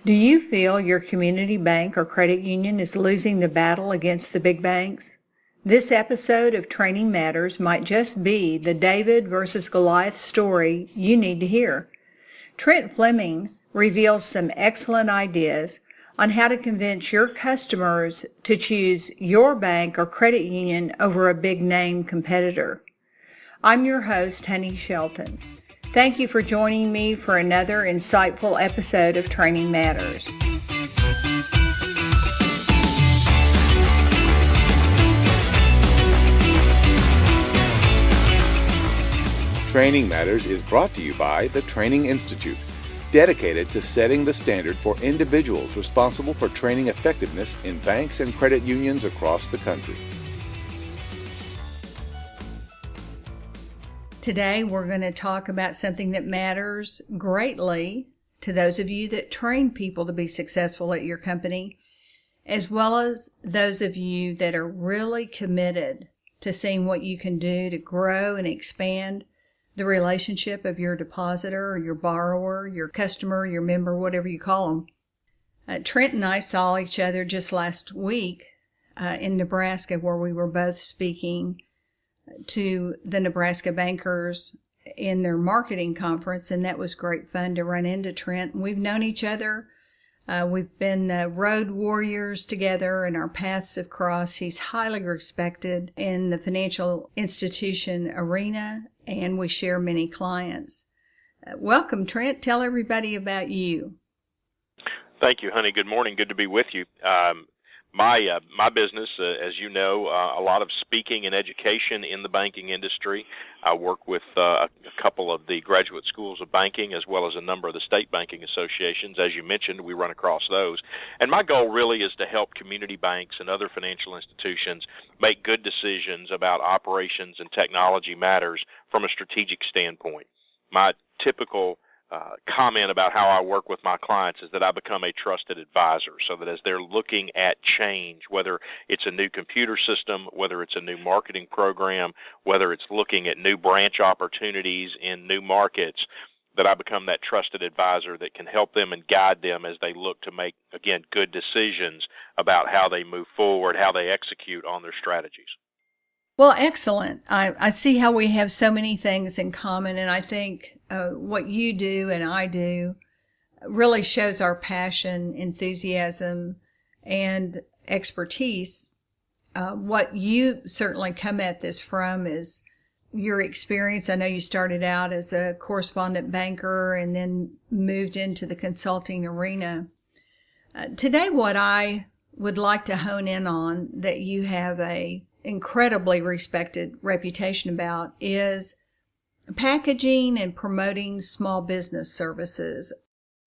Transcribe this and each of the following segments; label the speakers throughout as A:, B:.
A: Do you feel your community bank or credit union is losing the battle against the big banks? This episode of Training Matters might just be the David versus Goliath story you need to hear. Trent Fleming reveals some excellent ideas on how to convince your customers to choose your bank or credit union over a big name competitor. I'm your host, Honey Shelton. Thank you for joining me for another insightful episode of Training Matters.
B: Training Matters is brought to you by the Training Institute, dedicated to setting the standard for individuals responsible for training effectiveness in banks and credit unions across the country.
A: Today we're going to talk about something that matters greatly to those of you that train people to be successful at your company, as well as those of you that are really committed to seeing what you can do to grow and expand the relationship of your depositor or your borrower, your customer, your member, whatever you call them. Trent and I saw each other just last week in Nebraska, where we were both speaking to the Nebraska bankers in their marketing conference, and that was great fun to run into Trent. We've known each other. We've been road warriors together, and our paths have crossed. He's highly respected in the financial institution arena, and we share many clients. Welcome, Trent. Tell everybody about you.
C: Thank you, honey. Good morning. Good to be with you. My business, as you know, a lot of speaking and education in the banking industry. I work with a couple of the graduate schools of banking as well as a number of the state banking associations. As you mentioned, we run across those. And my goal really is to help community banks and other financial institutions make good decisions about operations and technology matters from a strategic standpoint. My typical comment about how I work with my clients is that I become a trusted advisor, so that as they're looking at change, whether it's a new computer system, whether it's a new marketing program, whether it's looking at new branch opportunities in new markets, that I become that trusted advisor that can help them and guide them as they look to make, again, good decisions about how they move forward, how they execute on their strategies.
A: Well, excellent. I see how we have so many things in common, and I think what you do and I do really shows our passion, enthusiasm, and expertise. What you certainly come at this from is your experience. I know you started out as a correspondent banker and then moved into the consulting arena. Today, what I would like to hone in on that you have a incredibly respected reputation about is packaging and promoting small business services.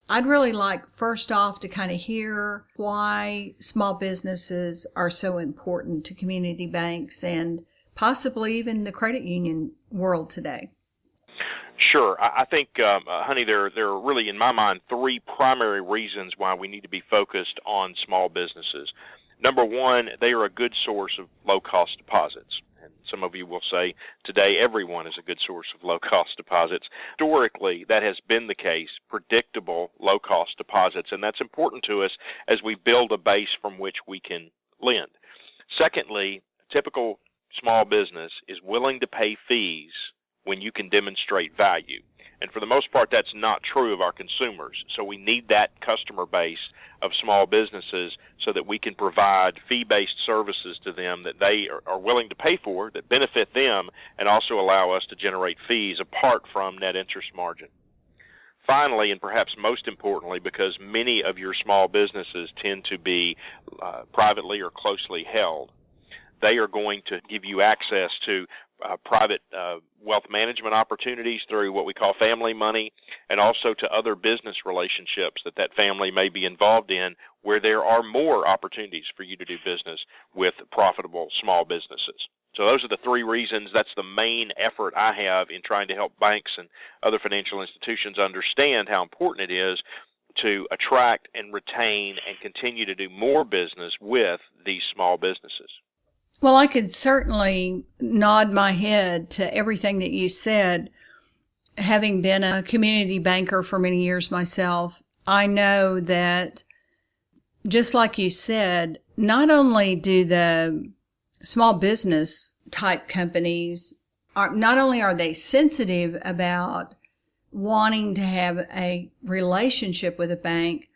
A: I'd really like first off to kind of hear why small businesses are so important to community banks and possibly even the credit union world today.
C: Sure. I think, honey, there are really, in my mind, three primary reasons why we need to be focused on small businesses. Number one, they are a good source of low-cost deposits. And some of you will say today everyone is a good source of low-cost deposits. Historically, that has been the case, predictable low-cost deposits, and that's important to us as we build a base from which we can lend. Secondly, a typical small business is willing to pay fees when you can demonstrate value. And for the most part, that's not true of our consumers. So we need that customer base of small businesses so that we can provide fee-based services to them that they are willing to pay for, that benefit them, and also allow us to generate fees apart from net interest margin. Finally, and perhaps most importantly, because many of your small businesses tend to be privately or closely held, they are going to give you access to private wealth management opportunities through what we call family money, and also to other business relationships that family may be involved in, where there are more opportunities for you to do business with profitable small businesses. So those are the three reasons. That's the main effort I have in trying to help banks and other financial institutions understand how important it is to attract and retain and continue to do more business with these small businesses.
A: Well, I could certainly nod my head to everything that you said. Having been a community banker for many years myself, I know that, just like you said, not only do the small business type companies not only are they sensitive about wanting to have a relationship with a bank,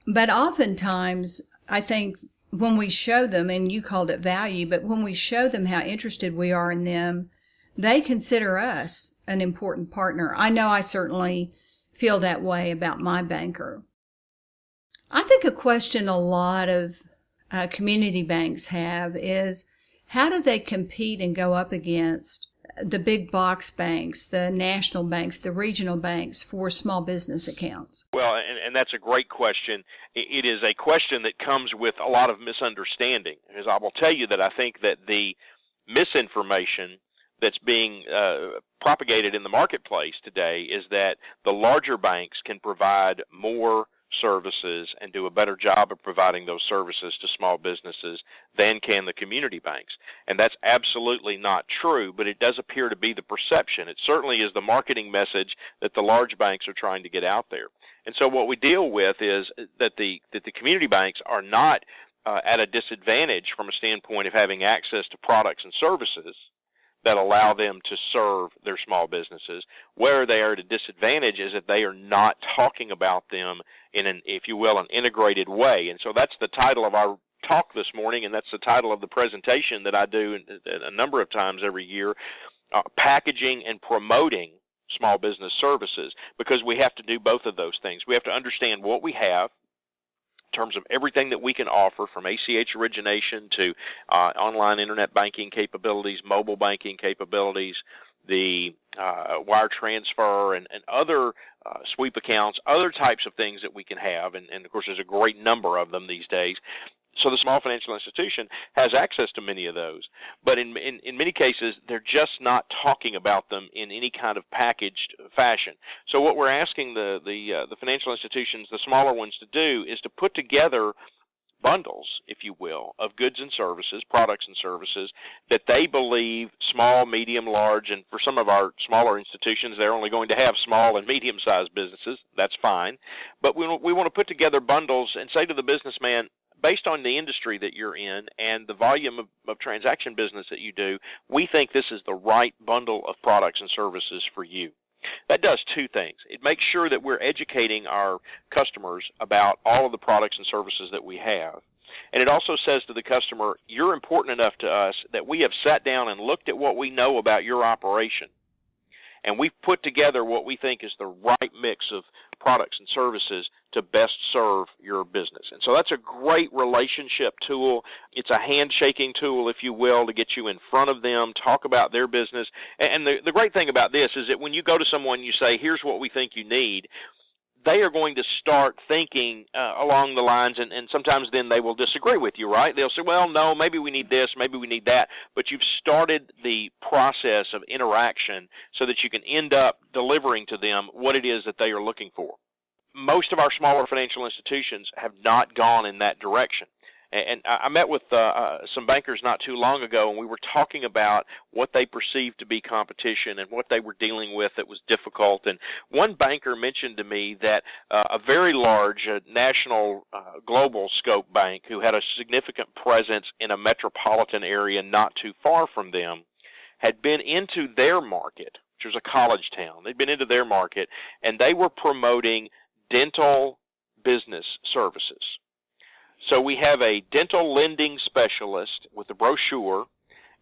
A: but oftentimes I think when we show them, and you called it value, but when we show them how interested we are in them, they consider us an important partner. I know I certainly feel that way about my banker. I think a question a lot of community banks have is, how do they compete and go up against the big box banks, the national banks, the regional banks for small business accounts?
C: Well, and that's a great question. It is a question that comes with a lot of misunderstanding. As I will tell you that I think that the misinformation that's being propagated in the marketplace today is that the larger banks can provide more services and do a better job of providing those services to small businesses than can the community banks. And that's absolutely not true, but it does appear to be the perception. It certainly is the marketing message that the large banks are trying to get out there. And so what we deal with is that the community banks are not at a disadvantage from a standpoint of having access to products and services that allow them to serve their small businesses. Where they are at a disadvantage is that they are not talking about them in an, if you will, an integrated way. And so that's the title of our talk this morning, and that's the title of the presentation that I do a number of times every year, packaging and promoting small business services, because we have to do both of those things. We have to understand what we have in terms of everything that we can offer, from ACH origination to online internet banking capabilities, mobile banking capabilities, the wire transfer and other sweep accounts, other types of things that we can have, and of course there's a great number of them these days. So the small financial institution has access to many of those, but in many cases they're just not talking about them in any kind of packaged fashion. So what we're asking the financial institutions, the smaller ones, to do is to put together bundles, if you will, of goods and services, products and services that they believe small, medium, large, and for some of our smaller institutions, they're only going to have small and medium-sized businesses. That's fine. But we want to put together bundles and say to the businessman, based on the industry that you're in and the volume of transaction business that you do, we think this is the right bundle of products and services for you. That does two things. It makes sure that we're educating our customers about all of the products and services that we have. And it also says to the customer, you're important enough to us that we have sat down and looked at what we know about your operation, and we've put together what we think is the right mix of products and services to best serve your business. And so that's a great relationship tool. It's a handshaking tool, if you will, to get you in front of them, talk about their business. And the great thing about this is that when you go to someone, you say, here's what we think you need, they are going to start thinking along the lines, and sometimes then they will disagree with you, right? They'll say, well, no, maybe we need this, maybe we need that, but you've started the process of interaction so that you can end up delivering to them what it is that they are looking for. Most of our smaller financial institutions have not gone in that direction. And I met with some bankers not too long ago, and we were talking about what they perceived to be competition and what they were dealing with that was difficult. And one banker mentioned to me that a very large national global scope bank who had a significant presence in a metropolitan area not too far from them had been into their market, which was a college town. They'd been into their market, and they were promoting dental business services. So we have a dental lending specialist with a brochure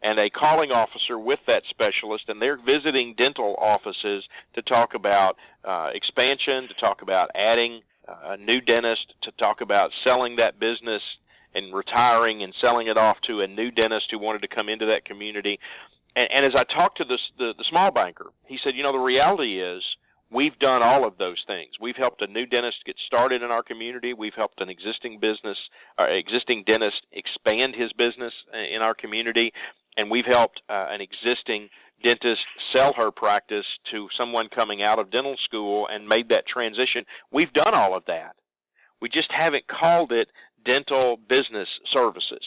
C: and a calling officer with that specialist, and they're visiting dental offices to talk about expansion, to talk about adding a new dentist, to talk about selling that business and retiring and selling it off to a new dentist who wanted to come into that community. And as I talked to the small banker, he said, the reality is, we've done all of those things. We've helped a new dentist get started in our community. We've helped an existing dentist expand his business in our community, and we've helped an existing dentist sell her practice to someone coming out of dental school and made that transition. We've done all of that. We just haven't called it dental business services.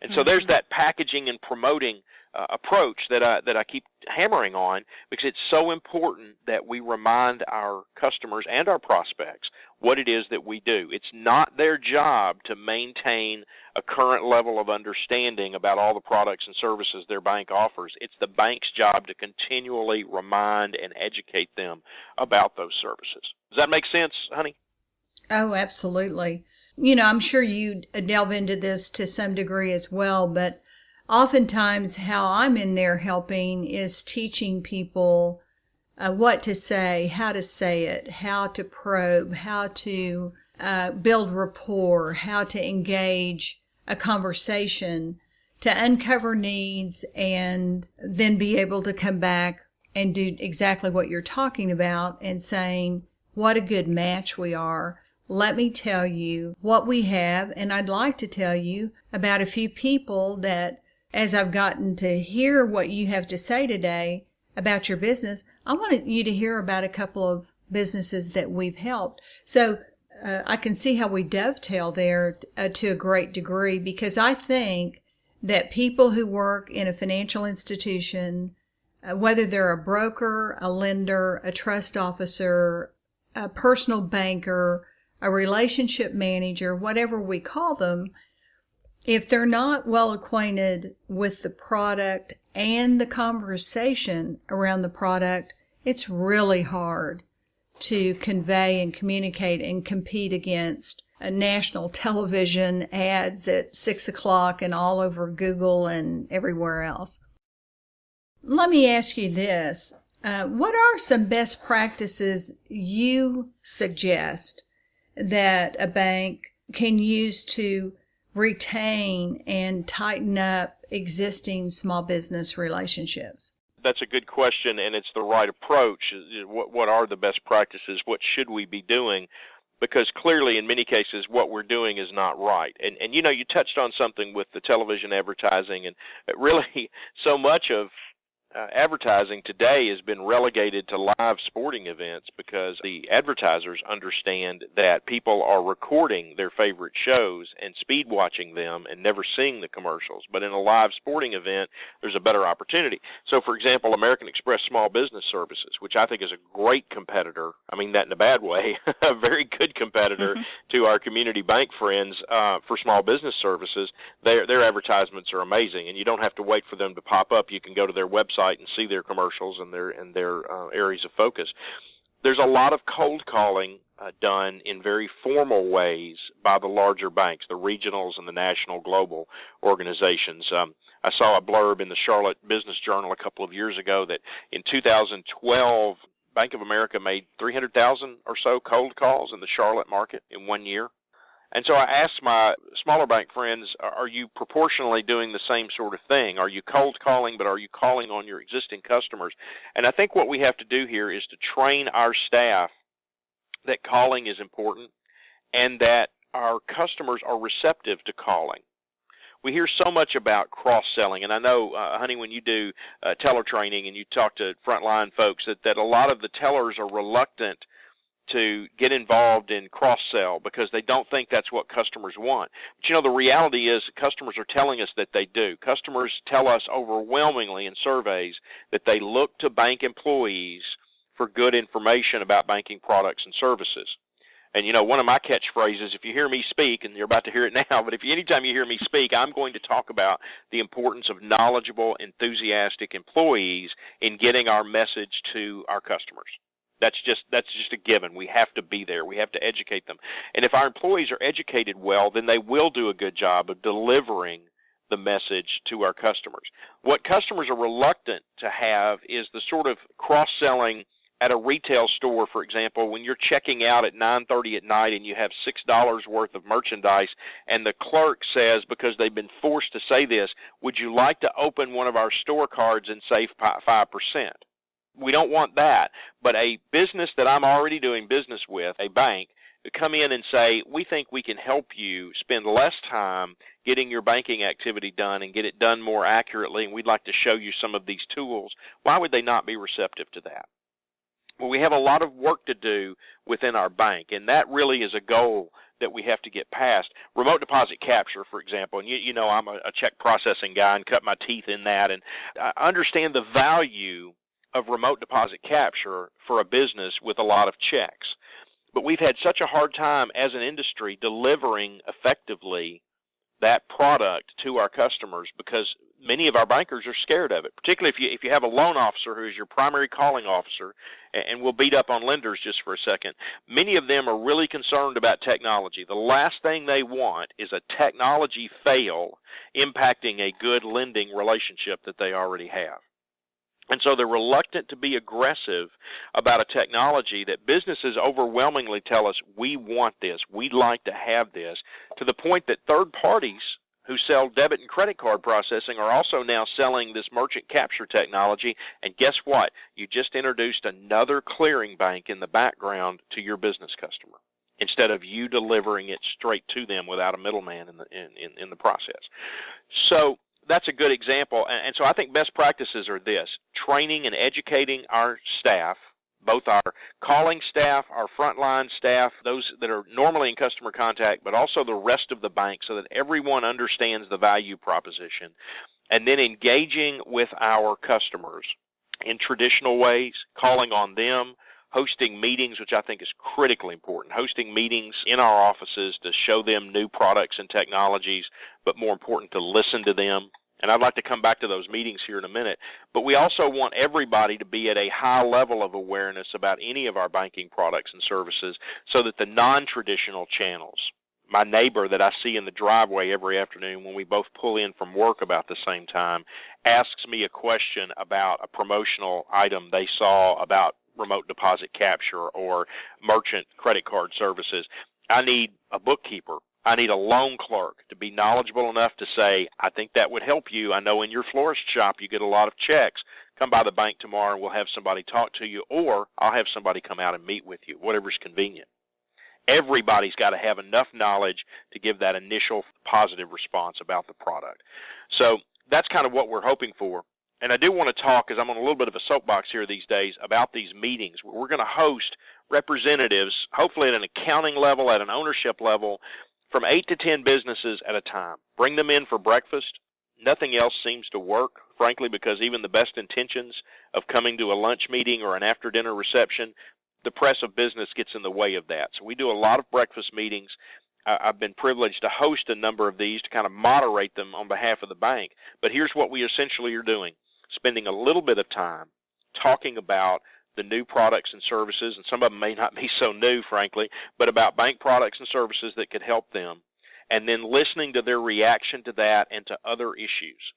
C: And so there's that packaging and promoting approach that I keep hammering on, because it's so important that we remind our customers and our prospects what it is that we do. It's not their job to maintain a current level of understanding about all the products and services their bank offers. It's the bank's job to continually remind and educate them about those services. Does that make sense, honey?
A: Oh, absolutely. I'm sure you delve into this to some degree as well, but oftentimes how I'm in there helping is teaching people what to say, how to say it, how to probe, how to build rapport, how to engage a conversation, to uncover needs, and then be able to come back and do exactly what you're talking about and saying, what a good match we are. Let me tell you what we have, and I'd like to tell you about a few people that, as I've gotten to hear what you have to say today about your business, I wanted you to hear about a couple of businesses that we've helped. So I can see how we dovetail there to a great degree, because I think that people who work in a financial institution, whether they're a broker, a lender, a trust officer, a personal banker, a relationship manager, whatever we call them, if they're not well acquainted with the product and the conversation around the product, it's really hard to convey and communicate and compete against national television ads at 6 o'clock and all over Google and everywhere else. Let me ask you this. What are some best practices you suggest that a bank can use to retain and tighten up existing small business relationships?
C: That's a good question, and it's the right approach. What are the best practices? What should we be doing? Because clearly, in many cases, what we're doing is not right. And you touched on something with the television advertising, and really so much of advertising today has been relegated to live sporting events, because the advertisers understand that people are recording their favorite shows and speed watching them and never seeing the commercials. But in a live sporting event, there's a better opportunity. So, for example, American Express Small Business Services, which I think is a great competitor, I mean that in a bad way, a very good competitor to our community bank friends for small business services, their advertisements are amazing, and you don't have to wait for them to pop up. You can go to their website and see their commercials and their areas of focus. There's a lot of cold calling done in very formal ways by the larger banks, the regionals and the national global organizations. I saw a blurb in the Charlotte Business Journal a couple of years ago that in 2012, Bank of America made 300,000 or so cold calls in the Charlotte market in 1 year. And so I asked my smaller bank friends, are you proportionally doing the same sort of thing? Are you cold calling, but are you calling on your existing customers? And I think what we have to do here is to train our staff that calling is important and that our customers are receptive to calling. We hear so much about cross-selling, and I know, honey, when you do teller training and you talk to frontline folks, that a lot of the tellers are reluctant to get involved in cross-sell because they don't think that's what customers want. But, the reality is customers are telling us that they do. Customers tell us overwhelmingly in surveys that they look to bank employees for good information about banking products and services. And, one of my catchphrases, if you hear me speak, and you're about to hear it now, but anytime you hear me speak, I'm going to talk about the importance of knowledgeable, enthusiastic employees in getting our message to our customers. That's just a given. We have to be there. We have to educate them. And if our employees are educated well, then they will do a good job of delivering the message to our customers. What customers are reluctant to have is the sort of cross-selling at a retail store, for example, when you're checking out at 9:30 at night and you have $6 worth of merchandise, and the clerk says, because they've been forced to say this, would you like to open one of our store cards and save 5%? We don't want that. But a business that I'm already doing business with, a bank, to come in and say, we think we can help you spend less time getting your banking activity done and get it done more accurately, and we'd like to show you some of these tools, why would they not be receptive to that? Well, we have a lot of work to do within our bank, and that really is a goal that we have to get past. Remote deposit capture, for example, and you know I'm a check processing guy and cut my teeth in that, and I understand the value of remote deposit capture for a business with a lot of checks. But we've had such a hard time as an industry delivering effectively that product to our customers because many of our bankers are scared of it, particularly if you have a loan officer who is your primary calling officer, and we'll beat up on lenders just for a second. Many of them are really concerned about technology. The last thing they want is a technology fail impacting a good lending relationship that they already have. And so they're reluctant to be aggressive about a technology that businesses overwhelmingly tell us, we want this, we'd like to have this, to the point that third parties who sell debit and credit card processing are also now selling this merchant capture technology. And guess what? You just introduced another clearing bank in the background to your business customer instead of you delivering it straight to them without a middleman in the process. So that's a good example. And so I think best practices are this: training and educating our staff, both our calling staff, our frontline staff, those that are normally in customer contact, but also the rest of the bank so that everyone understands the value proposition. And then engaging with our customers in traditional ways, calling on them, hosting meetings, which I think is critically important, hosting meetings in our offices to show them new products and technologies, but more important to listen to them. And I'd like to come back to those meetings here in a minute. But we also want everybody to be at a high level of awareness about any of our banking products and services so that the non-traditional channels, my neighbor that I see in the driveway every afternoon when we both pull in from work about the same time, asks me a question about a promotional item they saw about remote deposit capture or merchant credit card services. I need a bookkeeper. I need a loan clerk to be knowledgeable enough to say, I think that would help you. I know in your florist shop you get a lot of checks. Come by the bank tomorrow and we'll have somebody talk to you, or I'll have somebody come out and meet with you, whatever's convenient. Everybody's got to have enough knowledge to give that initial positive response about the product. So that's kind of what we're hoping for. And I do want to talk, because I'm on a little bit of a soapbox here these days, about these meetings. We're going to host representatives, hopefully at an accounting level, at an ownership level, from 8 to 10 businesses at a time. Bring them in for breakfast. Nothing else seems to work, frankly, because even the best intentions of coming to a lunch meeting or an after-dinner reception, the press of business gets in the way of that. So we do a lot of breakfast meetings. I've been privileged to host a number of these to kind of moderate them on behalf of the bank. But here's what we essentially are doing: spending a little bit of time talking about the new products and services, and some of them may not be so new, frankly, but about bank products and services that could help them, and then listening to their reaction to that and to other issues.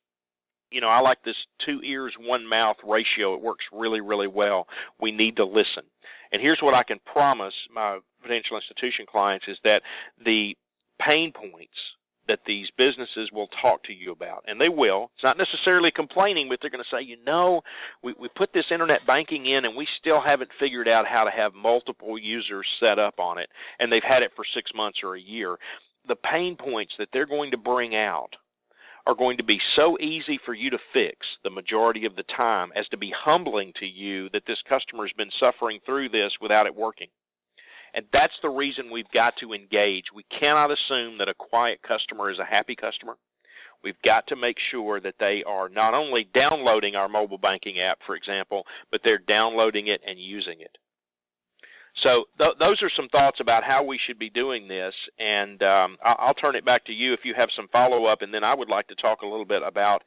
C: You know, I like this 2 ears, 1 mouth ratio. It works really, really well. We need to listen. And here's what I can promise my financial institution clients is that the pain points that these businesses will talk to you about, and they will. It's not necessarily complaining, but they're going to say, you know, we put this internet banking in and we still haven't figured out how to have multiple users set up on it, and they've had it for 6 months or a year. The pain points that they're going to bring out are going to be so easy for you to fix the majority of the time as to be humbling to you that this customer has been suffering through this without it working. And that's the reason we've got to engage. We cannot assume that a quiet customer is a happy customer. We've got to make sure that they are not only downloading our mobile banking app, for example, but they're downloading it and using it. So those are some thoughts about how we should be doing this, and I'll turn it back to you if you have some follow-up, and then I would like to talk a little bit about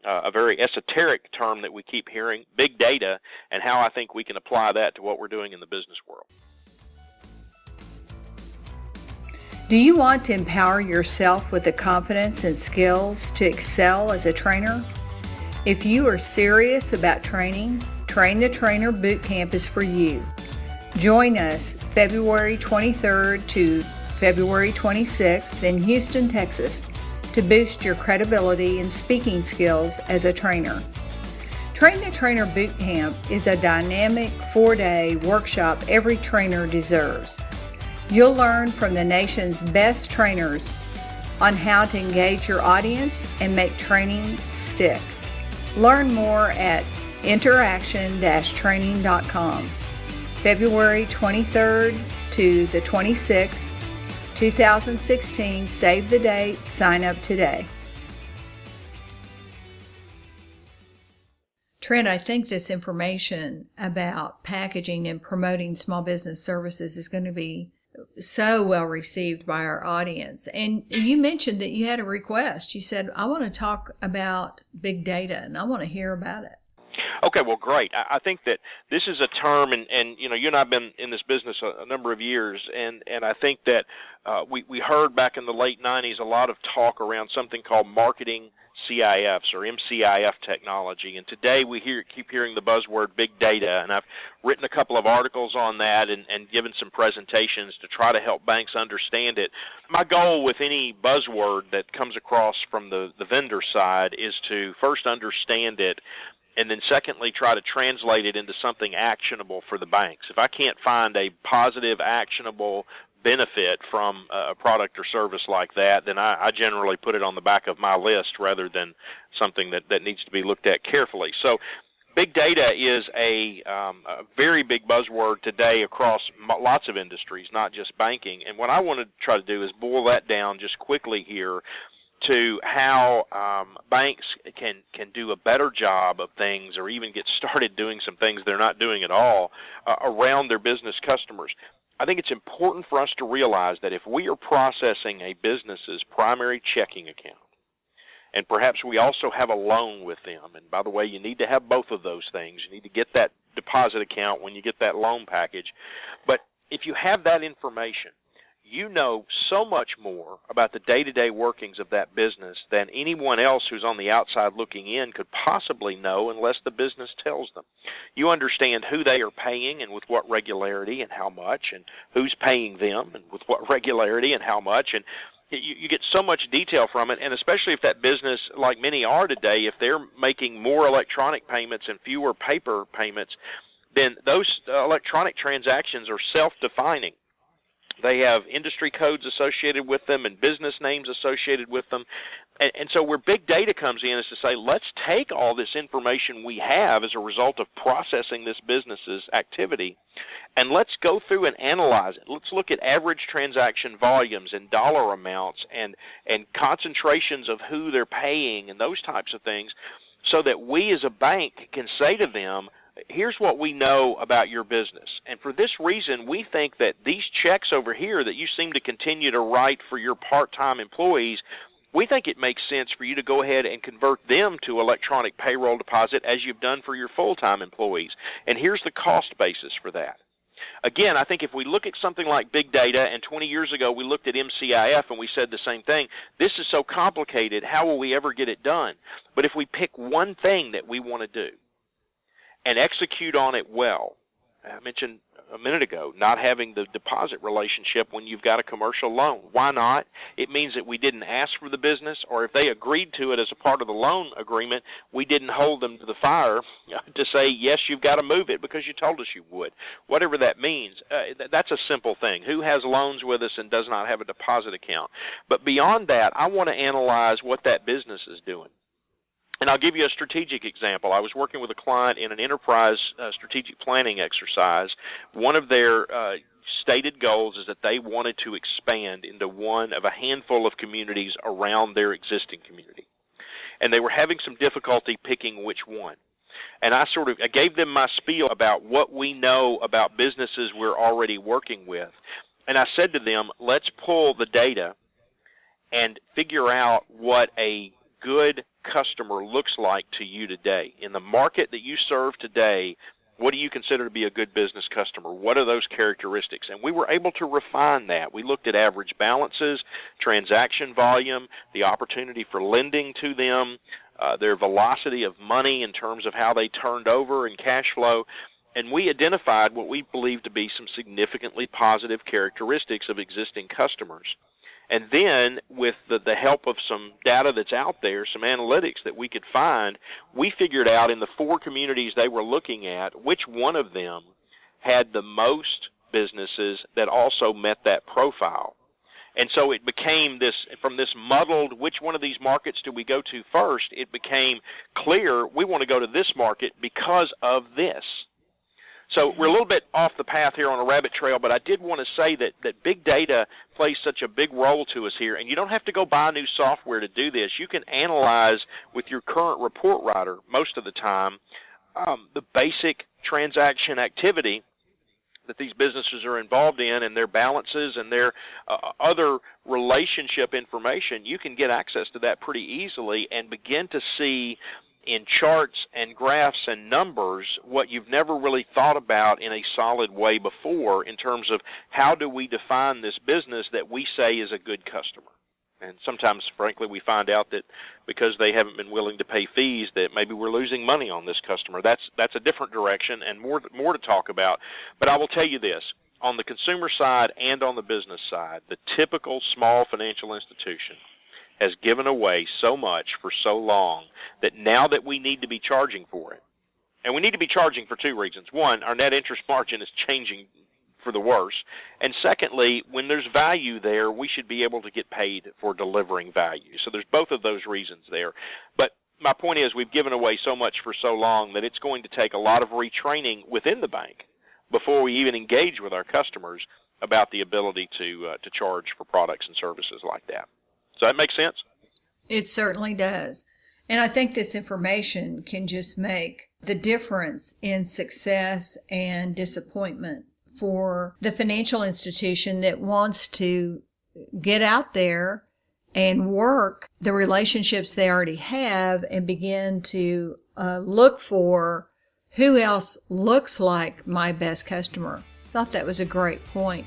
C: a very esoteric term that we keep hearing, big data, and how I think we can apply that to what we're doing in the business world.
A: Do you want to empower yourself with the confidence and skills to excel as a trainer? If you are serious about training, Train the Trainer Bootcamp is for you. Join us February 23rd to February 26th in Houston, Texas, to boost your credibility and speaking skills as a trainer. Train the Trainer Bootcamp is a dynamic 4-day workshop every trainer deserves. You'll learn from the nation's best trainers on how to engage your audience and make training stick. Learn more at interaction-training.com. February 23rd to the 26th, 2016. Save the date. Sign up today. Trent, I think this information about packaging and promoting small business services is going to be so well received by our audience. And you mentioned that you had a request. You said, I want to talk about big data and I want to hear about it.
C: Okay, well, great. I think that this is a term, and you know, you and I have been in this business a number of years, and I think that we heard back in the late 90s a lot of talk around something called marketing CIFs or MCIF technology, and today we keep hearing the buzzword big data, and I've written a couple of articles on that and given some presentations to try to help banks understand it. My goal with any buzzword that comes across from the vendor side is to first understand it, and then secondly, try to translate it into something actionable for the banks. If I can't find a positive, actionable benefit from a product or service like that, then I generally put it on the back of my list rather than something that needs to be looked at carefully. So big data is a very big buzzword today across lots of industries, not just banking. And what I want to try to do is boil that down just quickly here to how banks can do a better job of things, or even get started doing some things they're not doing at all around their business customers. I think it's important for us to realize that if we are processing a business's primary checking account, and perhaps we also have a loan with them, and by the way, you need to have both of those things. You need to get that deposit account when you get that loan package. But if you have that information, you know so much more about the day-to-day workings of that business than anyone else who's on the outside looking in could possibly know unless the business tells them. You understand who they are paying and with what regularity and how much, and who's paying them and with what regularity and how much, and you get so much detail from it, and especially if that business, like many are today, if they're making more electronic payments and fewer paper payments, then those electronic transactions are self-defining. They have industry codes associated with them and business names associated with them. And so where big data comes in is to say, let's take all this information we have as a result of processing this business's activity, and let's go through and analyze it. Let's look at average transaction volumes and dollar amounts and concentrations of who they're paying and those types of things, so that we as a bank can say to them, here's what we know about your business. And for this reason, we think that these checks over here that you seem to continue to write for your part-time employees, we think it makes sense for you to go ahead and convert them to electronic payroll deposit as you've done for your full-time employees. And here's the cost basis for that. Again, I think if we look at something like big data, and 20 years ago we looked at MCIF and we said the same thing, this is so complicated, how will we ever get it done? But if we pick one thing that we want to do, and execute on it well. I mentioned a minute ago not having the deposit relationship when you've got a commercial loan. Why not? It means that we didn't ask for the business, or if they agreed to it as a part of the loan agreement, we didn't hold them to the fire to say, yes, you've got to move it because you told us you would. Whatever that means, that's a simple thing. Who has loans with us and does not have a deposit account? But beyond that, I want to analyze what that business is doing. And I'll give you a strategic example. I was working with a client in an enterprise strategic planning exercise. One of their stated goals is that they wanted to expand into one of a handful of communities around their existing community. And they were having some difficulty picking which one. And I gave them my spiel about what we know about businesses we're already working with. And I said to them, let's pull the data and figure out what a good customer looks like to you today. In the market that you serve today, what do you consider to be a good business customer? What are those characteristics? And we were able to refine that. We looked at average balances, transaction volume, the opportunity for lending to them, their velocity of money in terms of how they turned over and cash flow. And we identified what we believe to be some significantly positive characteristics of existing customers. And then with the help of some data that's out there, some analytics that we could find, we figured out in the 4 communities they were looking at, which one of them had the most businesses that also met that profile. And so it became this, from this muddled, which one of these markets do we go to first, it became clear we want to go to this market because of this. So we're a little bit off the path here on a rabbit trail, but I did want to say that big data plays such a big role to us here, and you don't have to go buy new software to do this. You can analyze with your current report writer most of the time the basic transaction activity that these businesses are involved in and their balances and their other relationship information. You can get access to that pretty easily and begin to see in charts and graphs and numbers what you've never really thought about in a solid way before in terms of how do we define this business that we say is a good customer. And sometimes, frankly, we find out that because they haven't been willing to pay fees that maybe we're losing money on this customer. That's a different direction and more to talk about. But I will tell you this, on the consumer side and on the business side, the typical small financial institution has given away so much for so long that now that we need to be charging for it, and we need to be charging for two reasons. One, our net interest margin is changing for the worse. And secondly, when there's value there, we should be able to get paid for delivering value. So there's both of those reasons there. But my point is we've given away so much for so long that it's going to take a lot of retraining within the bank before we even engage with our customers about the ability to charge for products and services like that. Does that make sense?
A: It certainly does. And I think this information can just make the difference in success and disappointment for the financial institution that wants to get out there and work the relationships they already have and begin to look for who else looks like my best customer. I thought that was a great point.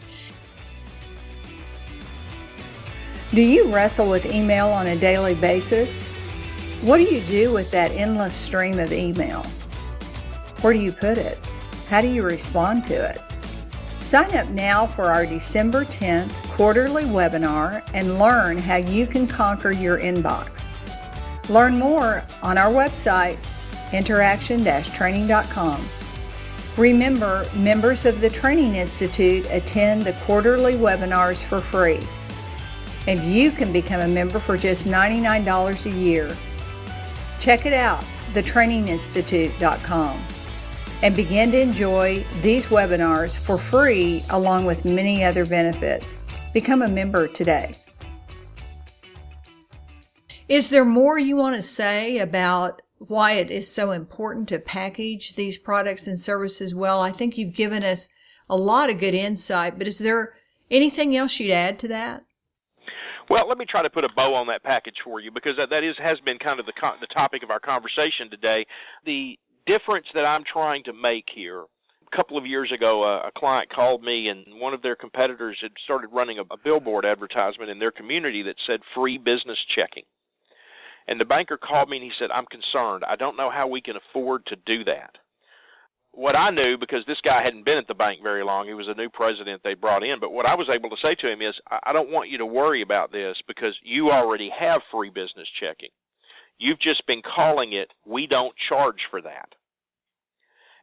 A: Do you wrestle with email on a daily basis? What do you do with that endless stream of email? Where do you put it? How do you respond to it? Sign up now for our December 10th quarterly webinar and learn how you can conquer your inbox. Learn more on our website, interaction-training.com. Remember, members of the Training Institute attend the quarterly webinars for free, and you can become a member for just $99 a year. Check it out, thetraininginstitute.com, and begin to enjoy these webinars for free along with many other benefits. Become a member today. Is there more you want to say about why it is so important to package these products and services well? I think you've given us a lot of good insight, but is there anything else you'd add to that?
C: Well, let me try to put a bow on that package for you because that has been kind of the topic of our conversation today. The difference that I'm trying to make here, a couple of years ago, a client called me and one of their competitors had started running a billboard advertisement in their community that said free business checking. And the banker called me and he said, I'm concerned. I don't know how we can afford to do that. What I knew, because this guy hadn't been at the bank very long, he was a new president they brought in, but what I was able to say to him is, I don't want you to worry about this because you already have free business checking. You've just been calling it, we don't charge for that.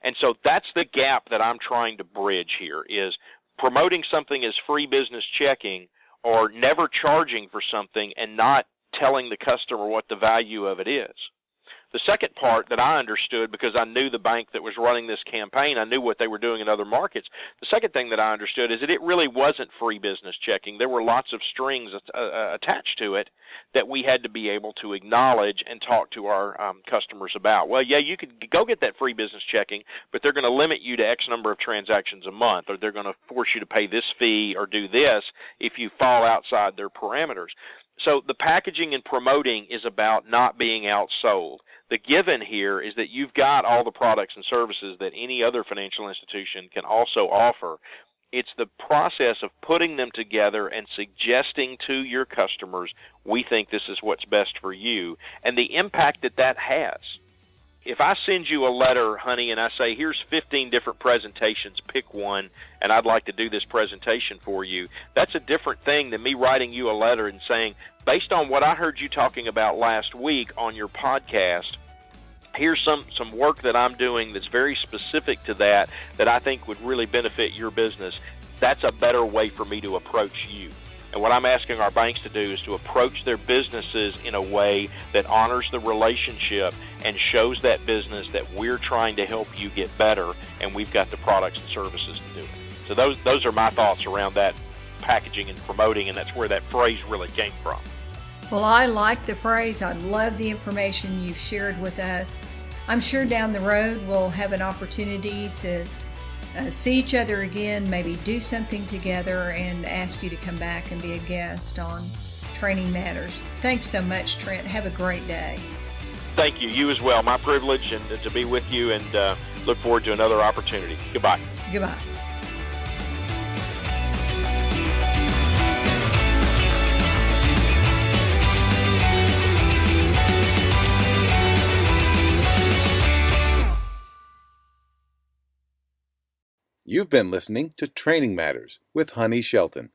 C: And so that's the gap that I'm trying to bridge here, is promoting something as free business checking or never charging for something and not telling the customer what the value of it is. The second part that I understood, because I knew the bank that was running this campaign, I knew what they were doing in other markets. The second thing that I understood is that it really wasn't free business checking. There were lots of strings attached to it that we had to be able to acknowledge and talk to our customers about. Well, yeah, you could go get that free business checking, but they're going to limit you to X number of transactions a month, or they're going to force you to pay this fee or do this if you fall outside their parameters. So the packaging and promoting is about not being outsold. The given here is that you've got all the products and services that any other financial institution can also offer. It's the process of putting them together and suggesting to your customers, we think this is what's best for you, and the impact that that has. If I send you a letter, honey, and I say, here's 15 different presentations, pick one, and I'd like to do this presentation for you, that's a different thing than me writing you a letter and saying, based on what I heard you talking about last week on your podcast, here's some work that I'm doing that's very specific to that I think would really benefit your business. That's a better way for me to approach you. And what I'm asking our banks to do is to approach their businesses in a way that honors the relationship and shows that business that we're trying to help you get better, and we've got the products and services to do it. So those are my thoughts around that packaging and promoting, and that's where that phrase really came from.
A: Well, I like the phrase. I love the information you've shared with us. I'm sure down the road we'll have an opportunity to see each other again, maybe do something together, and ask you to come back and be a guest on Training Matters. Thanks so much, Trent. Have a great day.
C: Thank you. You as well. My privilege and to be with you, and look forward to another opportunity. Goodbye.
A: Goodbye.
B: You've been listening to Training Matters with Honey Shelton.